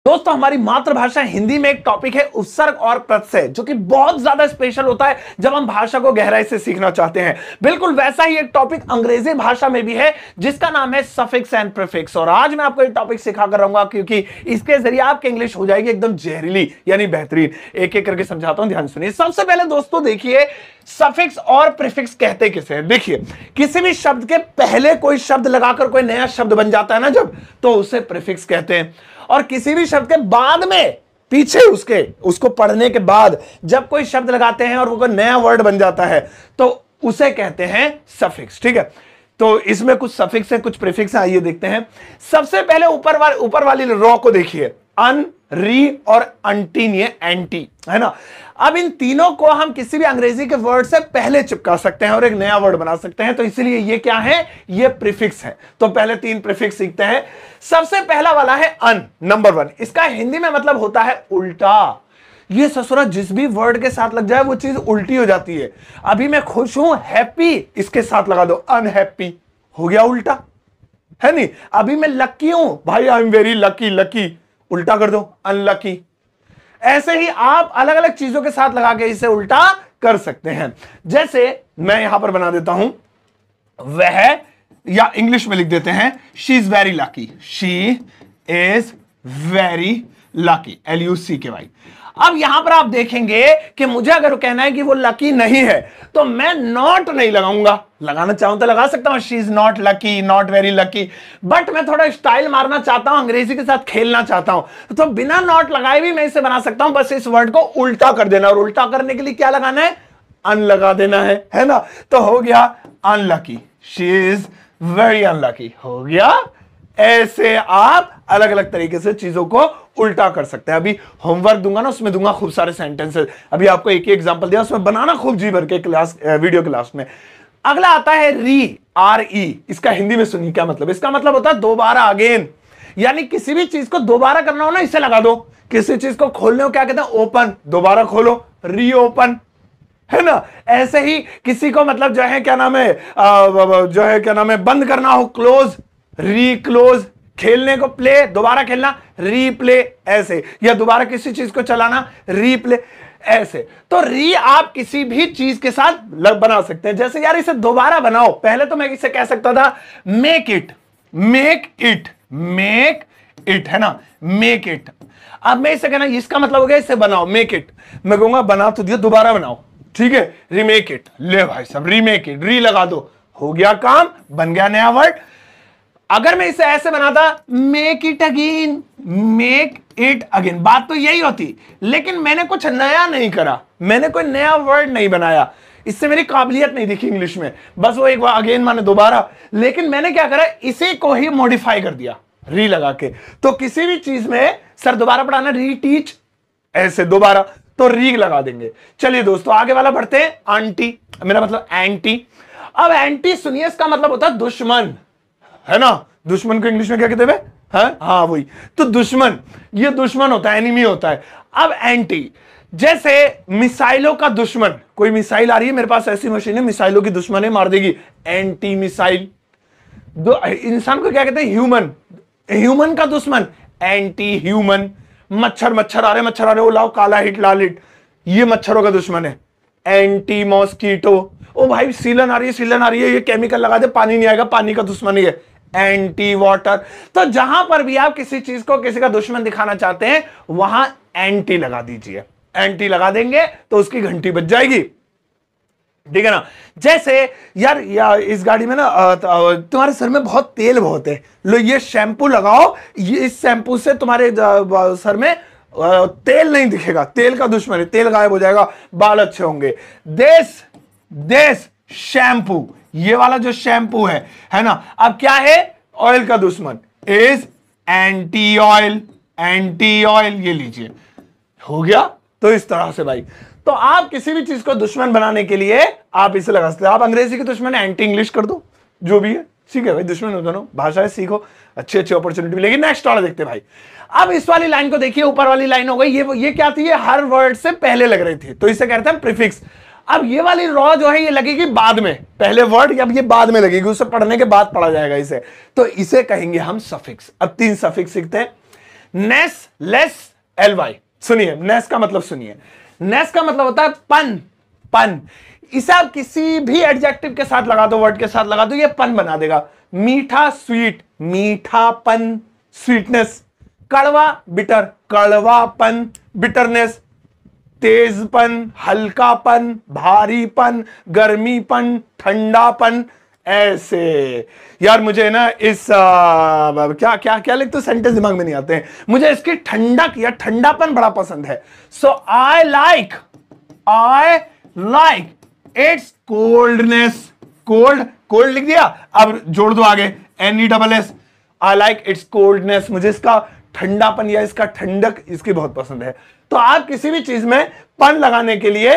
दोस्तों हमारी मातृभाषा हिंदी में एक टॉपिक है उपसर्ग और प्रत्यय, जो कि बहुत ज्यादा स्पेशल होता है जब हम भाषा को गहराई से सीखना चाहते हैं। बिल्कुल वैसा ही एक टॉपिक अंग्रेजी भाषा में भी है जिसका नाम है सफिक्स एंड प्रीफिक्स। और आज मैं आपको ये टॉपिक सिखा कर रहूंगा क्योंकि इसके जरिए आपकी इंग्लिश हो जाएगी एकदम जहरीली यानी बेहतरीन। एक एक करके समझाता हूं, ध्यान सुनिए। सबसे पहले दोस्तों देखिए सफिक्स और प्रीफिक्स कहते किसे हैं। देखिए किसी भी शब्द के पहले कोई शब्द लगाकर कोई नया शब्द बन जाता है ना जब, तो उसे प्रीफिक्स कहते हैं। और किसी भी शब्द के बाद में पीछे उसको पढ़ने के बाद जब कोई शब्द लगाते हैं और वो कोई नया वर्ड बन जाता है तो उसे कहते हैं सफिक्स। ठीक है, तो इसमें कुछ सफिक्स है कुछ प्रीफिक्स है, आइए देखते हैं। सबसे पहले ऊपर वाली रॉ को देखिए, अन, री और अंटीन, ये एंटी है ना। अब इन तीनों को हम किसी भी अंग्रेजी के वर्ड से पहले चिपका सकते हैं और एक नया वर्ड बना सकते हैं, तो इसलिए ये क्या है, ये प्रीफिक्स है। तो पहले तीन प्रीफिक्स सीखते हैं। सबसे पहला वाला है अन, नंबर 1। इसका हिंदी में मतलब होता है उल्टा। ये ससुरा जिस भी वर्ड के साथ लग जाए वो चीज उल्टी हो जाती है। अभी मैं खुश हूं, हैप्पी, इसके साथ लगा दो अनहैप्पी, हो गया उल्टा, है नहीं। अभी मैं लकी हूं, भाई I am very lucky, lucky उल्टा कर दो अनलकी। ऐसे ही आप अलग अलग चीजों के साथ लगा के इसे उल्टा कर सकते हैं। जैसे मैं यहां पर बना देता हूं वह, या इंग्लिश में लिख देते हैं she is very lucky, she is very lucky, LUCKY। अब यहां पर आप देखेंगे कि मुझे अगर कहना है कि वो लकी नहीं है तो मैं नॉट नहीं लगाऊंगा। लगाना चाहूं तो लगा सकता हूं, she is not lucky, not very lucky, but मैं थोड़ा स्टाइल मारना चाहता हूं, अंग्रेजी के साथ खेलना चाहता हूं, तो बिना नॉट लगाए भी मैं इसे बना सकता हूं। बस इस वर्ड को उल्टा कर देना, और उल्टा करने के लिए क्या लगाना है, अन लगा देना है ना। तो हो गया unlucky, she is very unlucky, हो गया। ऐसे आप अलग अलग तरीके से चीजों को उल्टा कर सकते हैं। अभी होमवर्क दूंगा ना, उसमें दूंगा खूब सारे सेंटेंसेस। अभी आपको एक एग्जांपल दिया, उसमें बनाना खूब जी भर के क्लास, वीडियो क्लास में। अगला आता है री, RE। इसका हिंदी में सुनिए क्या मतलब। इसका मतलब होता है दोबारा, अगेन। यानी किसी भी चीज को दोबारा करना हो ना, इसे लगा दो। किसी चीज को खोलने को क्या कहते हैं, ओपन, दोबारा खोलो, रीओपन, है ना। ऐसे ही किसी को मतलब जो है क्या नाम है, बंद करना हो, क्लोज, रीक्लोज। खेलने को प्ले, दोबारा खेलना, रीप्ले, ऐसे। या दोबारा किसी चीज को चलाना, रीप्ले, ऐसे। तो री आप किसी भी चीज के साथ बना सकते हैं। जैसे यार इसे दोबारा बनाओ, पहले तो मैं इसे कह सकता था make it, make it, make it, है ना, मेक इट। अब मैं इसे कहना, इसका मतलब हो गया इसे बनाओ, मेक इट। मैं कहूंगा बना तो दिया, दोबारा बनाओ, ठीक है, रीमेक इट। ले भाई साहब, रीमेक इट, री लगा दो, हो गया काम, बन गया नया वर्ड। अगर मैं इसे ऐसे बनाता, make it again, make it again, बात तो यही होती, लेकिन मैंने कुछ नया नहीं करा, मैंने कोई नया वर्ड नहीं बनाया, इससे मेरी काबिलियत नहीं दिखी इंग्लिश में, बस वो एक बार अगेन माने दोबारा। लेकिन मैंने क्या करा, इसी को ही मॉडिफाई कर दिया री लगा के। तो किसी भी चीज में सर दोबारा पढ़ाना, री टीच, ऐसे दोबारा, तो री लगा देंगे। चलिए दोस्तों आगे वाला बढ़ते हैं, आंटी, मेरा मतलब एंटी। अब एंटी सुनिए, इसका मतलब होता है दुश्मन, है ना। दुश्मन को इंग्लिश में क्या कहते हैं, हाँ वही, तो दुश्मन, ये दुश्मन होता है, एनिमी होता है। अब एंटी, जैसे मिसाइलों का दुश्मन, कोई मिसाइल आ रही है मेरे पास, ऐसी मशीन है मिसाइलों की दुश्मन है, मार देगी, एंटी मिसाइल। इंसान को क्या कहते हैं, ह्यूमन, ह्यूमन का दुश्मन, एंटी ह्यूमन। मच्छर आ रहे, वो लाओ काला हिट लाल हिट, ये मच्छरों का दुश्मन है, एंटी मॉस्कीटो। ओ भाई सीलन आ रही है, ये केमिकल लगा दे, पानी नहीं आएगा, पानी का दुश्मन ही है, एंटी वाटर। तो जहां पर भी आप किसी चीज को किसी का दुश्मन दिखाना चाहते हैं वहां एंटी लगा दीजिए। एंटी लगा देंगे तो उसकी घंटी बज जाएगी, ठीक है ना। जैसे यार इस गाड़ी में ना तुम्हारे सर में बहुत तेल बहुत है, लो ये शैम्पू लगाओ, ये इस शैम्पू से तुम्हारे सर में तेल नहीं दिखेगा, तेल का दुश्मन है, तेल गायब हो जाएगा, बाल अच्छे होंगे। दिस शैम्पू, ये वाला जो शैम्पू है ना, अब क्या है, ऑयल का दुश्मन is anti oil, anti oil, ये लीजिए, हो गया। तो इस तरह से भाई, तो आप किसी भी चीज को दुश्मन बनाने के लिए आप इसे लगा सकते हैं। आप अंग्रेजी के दुश्मन एंटी इंग्लिश कर दो, जो भी है, ठीक है भाई, दुश्मन हो दोनों भाषाएं सीखो, अच्छी अच्छी अपॉर्चुनिटी मिलेगी। नेक्स्ट वाला देखते हैं भाई। अब इस वाली लाइन को देखिए, ऊपर वाली लाइन हो गई, ये क्या थी, ये हर वर्ड से पहले लग रही थी, तो इसे कहते हैं प्रीफिक्स। अब ये वाली रॉ जो है ये लगेगी बाद में, पहले वर्ड अब ये बाद में लगेगी, उसे पढ़ने के बाद पढ़ा जाएगा इसे, तो इसे कहेंगे हम सफिक्स। अब तीन सफिक्स सीखते हैं। नेस लेस एल वाई। सुनिए नेस का मतलब, सुनिए नेस का मतलब होता है पन। पन, इसे आप किसी भी एडजेक्टिव के साथ लगा दो, वर्ड के साथ लगा दो, ये पन बना देगा। मीठा स्वीट, मीठापन स्वीटनेस। कड़वा बिटर, कड़वापन बिटरनेस। तेजपन, हल्कापन, भारीपन, गर्मीपन, ठंडापन। ऐसे यार मुझे ना इस क्या क्या क्या लिखते सेंटेंस दिमाग में नहीं आते हैं, मुझे इसकी ठंडक या ठंडापन बड़ा पसंद है। So I like its coldness. Cold, cold लिख दिया, अब जोड़ दो आगे NESS। I like its coldness, मुझे इसका ठंडापन या इसका ठंडक इसकी बहुत पसंद है। तो आप किसी भी चीज में पन लगाने के लिए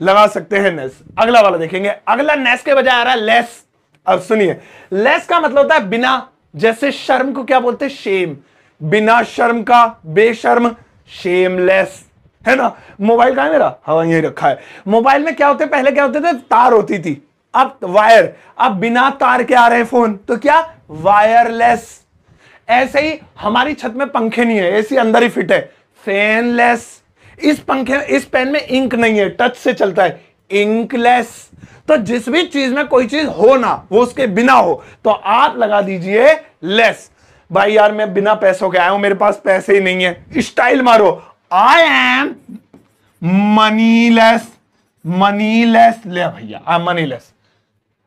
लगा सकते हैं नेस। अगला वाला देखेंगे, अगला नेस के बजाय आ रहा है लेस। अब सुनिए, लेस का मतलब होता है बिना। जैसे शर्म को क्या बोलते हैं? शेम। बिना शर्म का बेशर्म, शेमलेस, है ना। मोबाइल कहां है मेरा? हाँ यही रखा है। मोबाइल में क्या होते, पहले क्या होते थे? तार होती थी, अब वायर। अब बिना तार के आ रहे हैं फोन, तो क्या? वायरलेस। ऐसे ही हमारी छत में पंखे नहीं है, एसी अंदर ही फिट है, फैनलेस। इस पंखे, इस पेन में इंक नहीं है, टच से चलता है, इंकलेस। तो जिस भी चीज में कोई चीज हो ना, वो उसके बिना हो, तो आप लगा दीजिए लेस। भाई यार मैं बिना पैसों के आया हूं, मेरे पास पैसे ही नहीं है, स्टाइल मारो, आई एम मनीलेस। मनीलेस ले भैया, आई एम मनीलेस।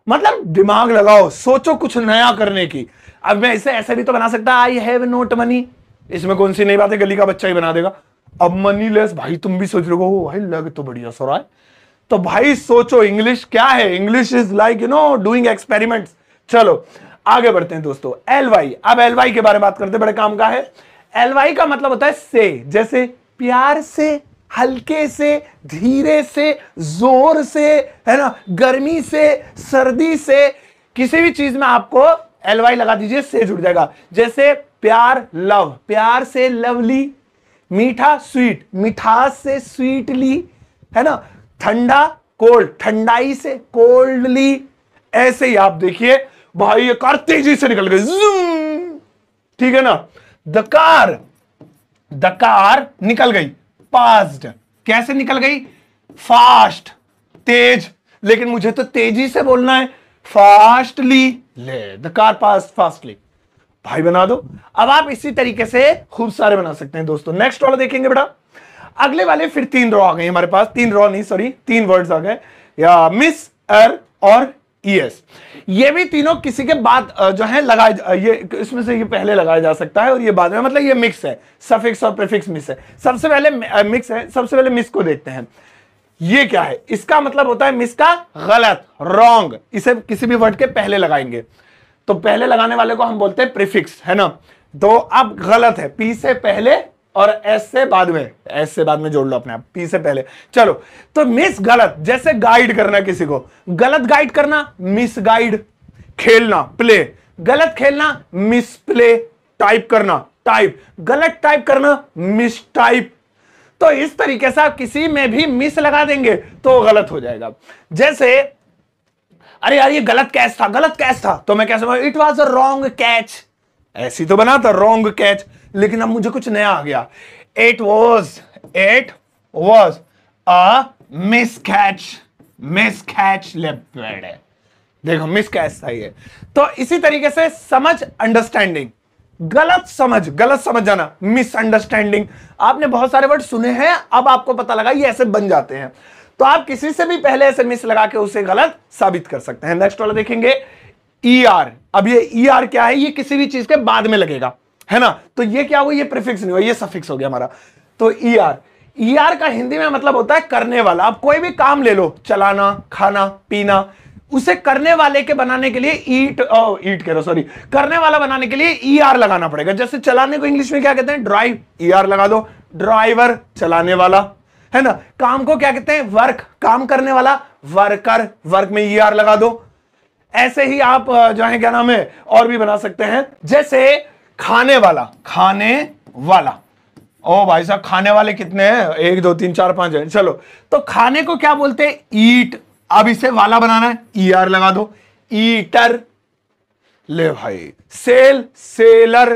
मतलब दिमाग लगाओ, सोचो कुछ नया करने की। अब मैं इसे ऐसे भी तो बना सकता, आई हैव नोट मनी, इसमें कौन सी नई बात है, गली का बच्चा ही बना देगा। अब मनीलेस, भाई तुम भी सोच रहे हो भाई लग तो बढ़िया सो रहा है, तो भाई सोचो इंग्लिश क्या है, English is like doing experiments. चलो आगे बढ़ते हैं दोस्तों। एल वाई, अब एल वाई के बारे में बात करते हैं, बड़े काम का है। एल वाई का मतलब होता है से, जैसे प्यार से, हल्के से, धीरे से, जोर से, है ना, गर्मी से, सर्दी से, किसी भी चीज में आपको एल वाई लगा दीजिए, से जुड़ जाएगा। जैसे प्यार लव, प्यार से लवली। मीठा स्वीट, मिठास से स्वीटली, है ना। ठंडा कोल्ड, ठंडाई से कोल्डली। ऐसे ही आप देखिए भाई ये कार तेजी से निकल गई, ठीक है ना। द कार निकल गई, पास्ड। कैसे निकल गई? फास्ट, तेज, लेकिन मुझे तो तेजी से बोलना है, फास्टली। ले द कार पास फास्टली, भाई बना दो। अब आप इसी तरीके से खूब सारे बना सकते हैं दोस्तों। नेक्स्ट वाला देखेंगे बेटा, अगले वाले फिर 3 रॉ आ गए हमारे पास, 3 रॉ नहीं सॉरी 3 वर्ड्स आ गए, या मिस, एर और ईएस। ये भी तीनों किसी के बाद जो है लगाए, ये इसमें से ये पहले लगाया जा सकता है और ये बाद में, मतलब ये मिक्स है, सफिक्स और प्रीफिक्स मिस है। सबसे पहले मिक्स है, सबसे पहले मिस को देखते हैं। ये क्या है? इसका मतलब होता है मिस का गलत, रॉन्ग। इसे किसी भी वर्ड के पहले लगाएंगे, तो पहले लगाने वाले को हम बोलते हैं प्रीफिक्स, है ना। तो अब गलत है, पी से पहले और एस से बाद में, एस से बाद में जोड़ लो अपने आप, पी से पहले। चलो तो मिस गलत, जैसे गाइड करना किसी को, गलत गाइड करना मिस गाइड। खेलना प्ले, गलत खेलना मिस प्ले। टाइप करना टाइप, गलत टाइप करना मिस टाइप। तो इस तरीके से आप किसी में भी मिस लगा देंगे तो गलत हो जाएगा। जैसे अरे यार ये गलत कैच था, गलत कैच था, तो मैं कैसे, it was a wrong catch, ऐसी तो बना था रॉन्ग कैच। लेकिन अब मुझे कुछ नया आ गया, it was a miss catch. देखो मिस कैच था ये। तो इसी तरीके से समझ, अंडरस्टैंडिंग, गलत समझ जाना, मिसअंडरस्टैंडिंग। आपने बहुत सारे वर्ड सुने हैं, अब आपको पता लगा ये ऐसे बन जाते हैं, तो आप किसी से भी पहले ऐसे मिस लगा के उसे गलत साबित कर सकते हैं। नेक्स्ट वाला देखेंगे, ER। अब ये ER क्या है? ये किसी भी चीज के बाद में लगेगा, है ना। तो ये क्या हुआ? ये प्रीफिक्स नहीं हुआ, ये सफिक्स हो गया हमारा। तो ER का हिंदी में मतलब होता है करने वाला। आप कोई भी काम ले लो, चलाना, खाना, पीना, उसे करने वाले के बनाने के लिए करने वाला बनाने के लिए ER लगाना पड़ेगा। जैसे चलाने को इंग्लिश में क्या कहते हैं? ड्राइव, ER लगा दो। ड्राइवर, चलाने वाला, है ना। काम को क्या कहते हैं? वर्क, काम करने वाला। वर्कर, वर्क में ER लगा दो। ऐसे ही आप जो है क्या नाम है और भी बना सकते हैं, जैसे खाने वाला। ओ भाई साहब खाने वाले कितने हैं? 1 2 3 4 5 है। चलो तो खाने को क्या बोलते हैं? ईट। अब इसे वाला बनाना है, ER लगा दो। ईटर, ले भाई। Sell, seller.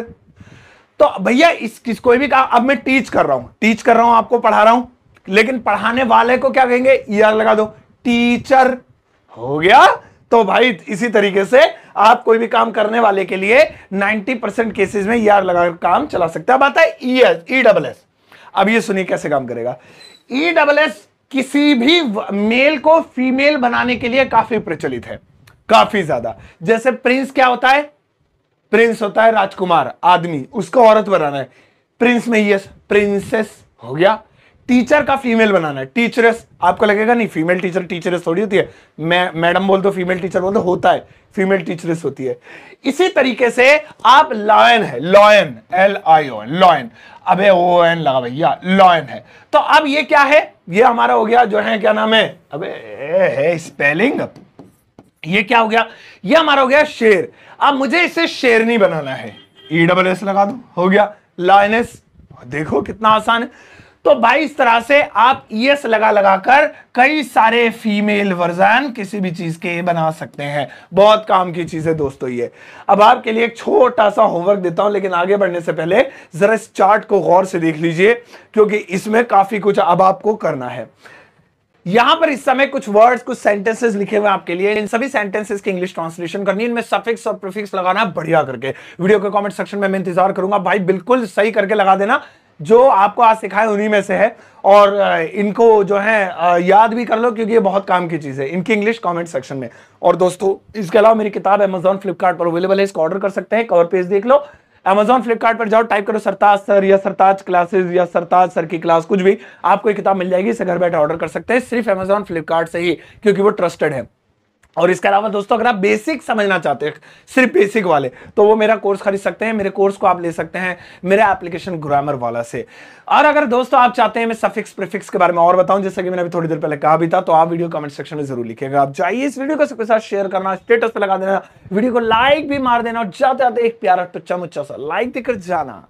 तो भैया इस कोई भी काम, अब मैं टीच कर रहा हूं आपको पढ़ा रहा हूं, लेकिन पढ़ाने वाले को क्या कहेंगे, ईआर लगा दो, टीचर हो गया। तो भाई इसी तरीके से आप कोई भी काम करने वाले के लिए 90% केसेस में ईआर लगाकर काम चला सकते हैं। अब आता है ई डबल एस। अब ये सुनिए कैसे काम करेगा। ई डबल एस किसी भी मेल को फीमेल बनाने के लिए काफी प्रचलित है, काफी ज्यादा। जैसे प्रिंस क्या होता है, प्रिंस होता है राजकुमार, आदमी, उसको औरत बनाना है, प्रिंस में यस, प्रिंसेस हो गया। टीचर का फीमेल बनाना है, टीचरेस। आपको लगेगा नहीं फीमेल टीचर टीचरेस थोड़ी होती है, मैडम बोल दो, फीमेल टीचर बोल दो, होता है, फीमेल टीचरेस होती है। इसी तरीके से आप लॉयन है, लॉयन, LION, लॉयन, अबे ON लगा भैया, लॉयन है। तो अब ये क्या है, ये हमारा हो गया जो है, क्या नाम है, अबे है स्पेलिंग, ये क्या हो गया, ये हमारा हो गया शेर। अब मुझे इसे शेरनी बनाना है, ESS लगा दो, हो गया लायनेस। देखो कितना आसान है। तो भाई इस तरह से आप ES लगाकर कई सारे फीमेल वर्जन किसी भी चीज के बना सकते हैं। बहुत काम की चीज है दोस्तों ये। अब आपके लिए एक छोटा सा होमवर्क देता हूं, लेकिन आगे बढ़ने से पहले जरा इस चार्ट को गौर से देख लीजिए, क्योंकि इसमें काफी कुछ अब आपको करना है। यहां पर इस समय कुछ वर्ड्स, कुछ सेंटेंसेस लिखे हुए आपके लिए, इन सभी सेंटेंसेस की इंग्लिश ट्रांसलेशन करनी है, इनमें सफिक्स और प्रीफिक्स लगाना बढ़िया करके। वीडियो के कमेंट सेक्शन में मैं इंतजार करूंगा, भाई बिल्कुल सही करके लगा देना, जो आपको आज सिखाए उन्हीं में से है। और इनको जो है याद भी कर लो, क्योंकि ये बहुत काम की चीज है, इनकी इंग्लिश कमेंट सेक्शन में। और दोस्तों इसके अलावा मेरी किताब Amazon फ्लिपकार्ट पर अवेलेबल है, इसको ऑर्डर कर सकते हैं, कवर पेज देख लो। Amazon फ्लिपकार्ट पर जाओ, टाइप करो सरताज सर या सरताज क्लासेस या सरताज सर की क्लास, कुछ भी, आपको ये किताब मिल जाएगी। इसे घर बैठे ऑर्डर कर सकते हैं सिर्फ Amazon फ्लिपकार्ट से ही, क्योंकि वो ट्रस्टेड है। और इसके अलावा दोस्तों अगर आप बेसिक समझना चाहते हैं, सिर्फ बेसिक वाले, तो वो मेरा कोर्स खरीद सकते हैं। मेरे कोर्स को आप ले सकते हैं मेरे एप्लीकेशन ग्रामर वाला से। और अगर दोस्तों आप चाहते हैं मैं सफिक्स प्रीफिक्स के बारे में और बताऊं, जैसे कि मैंने अभी थोड़ी देर पहले कहा भी था, तो आप वीडियो कमेंट सेक्शन में जरूर लिखिएगा। आप जाइए इस वीडियो को सबके साथ शेयर करना, स्टेटस पे लगा देना, वीडियो को लाइक भी मार देना, और जाते जाते एक प्यारा टुच्चा मुच्चा सा लाइक देकर जाना।